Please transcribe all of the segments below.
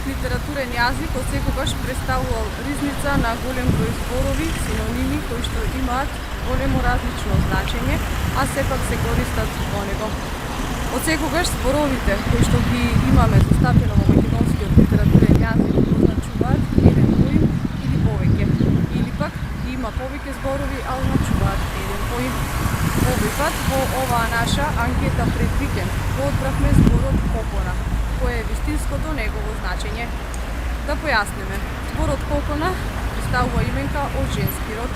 литературен јазик отсекогаш представувал ризница на голем број зборови, синоними кои што имаат големо различно значење, а сепак се користат во него. Отсекогаш зборовите кои што ги имаме застапено во македонскиот литературен јазик означуваат еден поим или повеќе, или пак има повеќе зборови, а означуваат еден поим. Овој пат во оваа наша анкета пред викенд го одбравме зборот кокона, кој е вистинското негово значење. Да појасниме, зборот кокона представува именка од женски род,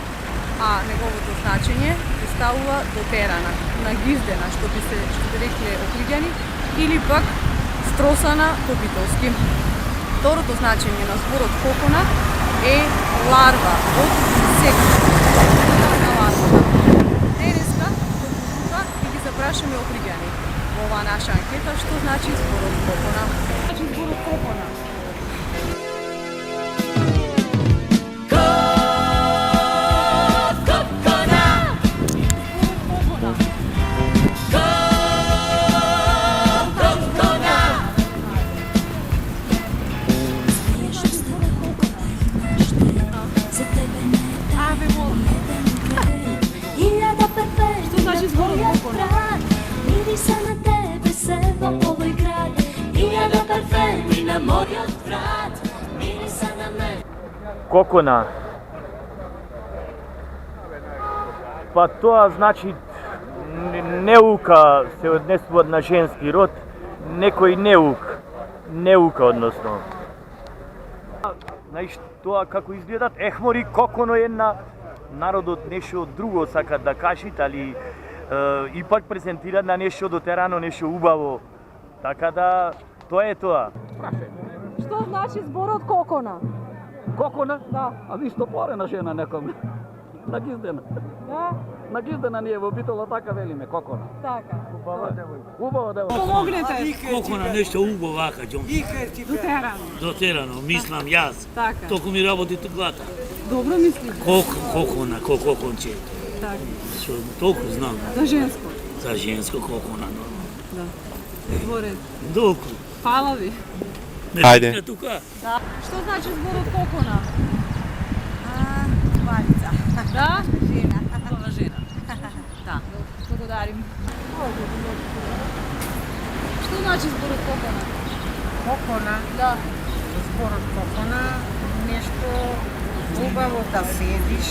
а неговото значење представува дотерана, нагиздена, што би рекле окригјани, или пак стросана побителски. Второто значење на зборот кокона е ларва од инсект. Денеска и ги запрашаме окригјани во оваа наша анкета што значи зборот кокона. Значи зборот кокона. Кокона. Па тоа значи неука се однесува на женски род, некој неука односно. Знаеш тоа како изгледат ехмори коконо е на народот нешто друго сакат да кажат, али ипак презентираат на нешто дотерано, нешто убаво. Така да тоа е тоа. Што значи зборот кокона? Кокона? Да. А ви што порена жена некоме? Нагиздена. Да? Нагиздена ние во битола така велиме, кокона. Така. Убава девојка. Убава девојка. Помогнете. Кокона нешто убаво вака, џон. Дотерано. Дотерано, мислам јас. Така. Току ми работи туклата. Добро мислите. Кокона, коконче. Така. Што толку знам. За женско. За женско кокона, но. Да. Зборет. Долку. Фала ви. Ајде. Тука. Да. Што значи зборот кокона? Валица. Да? Жена. Нова жена. Да. Благодарим. Што значи зборот кокона? Кокона. Да. Зборот кокона. Нешто убаво да седиш.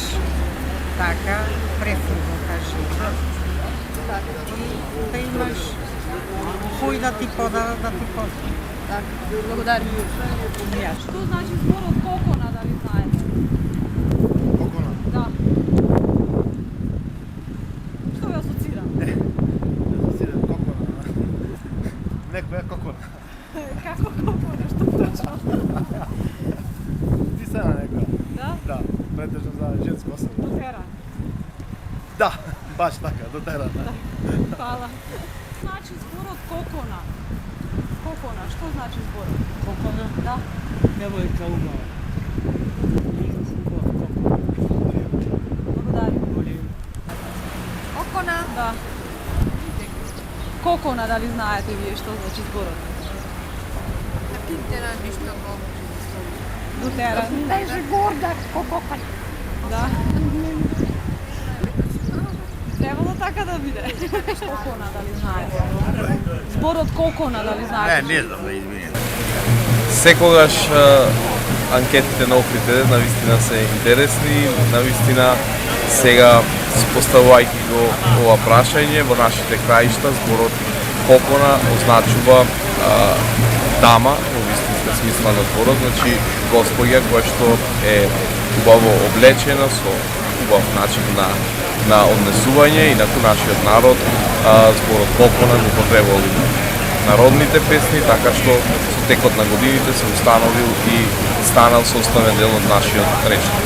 Така, префрвока жена. И да имаш кој да ти подава, да ти пода. Така. Благодарим. Што значи зборот кокона, дали знаете? Кокона? Да. Што ве асоцира? Кокона. Некоја кокона. Како кокона? Што точно? Ти се на некоја. Да? Да, претежно за женско особа. Дотера. Да, баш така, дотерана. Фала. Значи зборот кокона. Кокона, што значи зборот? Кокона? Да. Девојка убава. Благодарим. Кокона. Да. Кокона, дали знаете вие што значи зборот? Пинтера нешто го. Дотера. Беше горда, кококан. Да. Требало така да биде. Кокона, дали знаете? Зборот кокона, дали знаете? Не знам да извинете. Секогаш анкетите на Охрид навистина се интересни, навистина сега поставувајќи го ова прашање во нашите краишта, зборот кокона означува дама во вистинска смисла на зборот, значи госпоѓа која што е убаво облечена со убав начин на однесување, инаку нашиот народ зборот кокона го употребувал народните песни, така што со текот на годините се установил и станал составен дел од нашиот речник.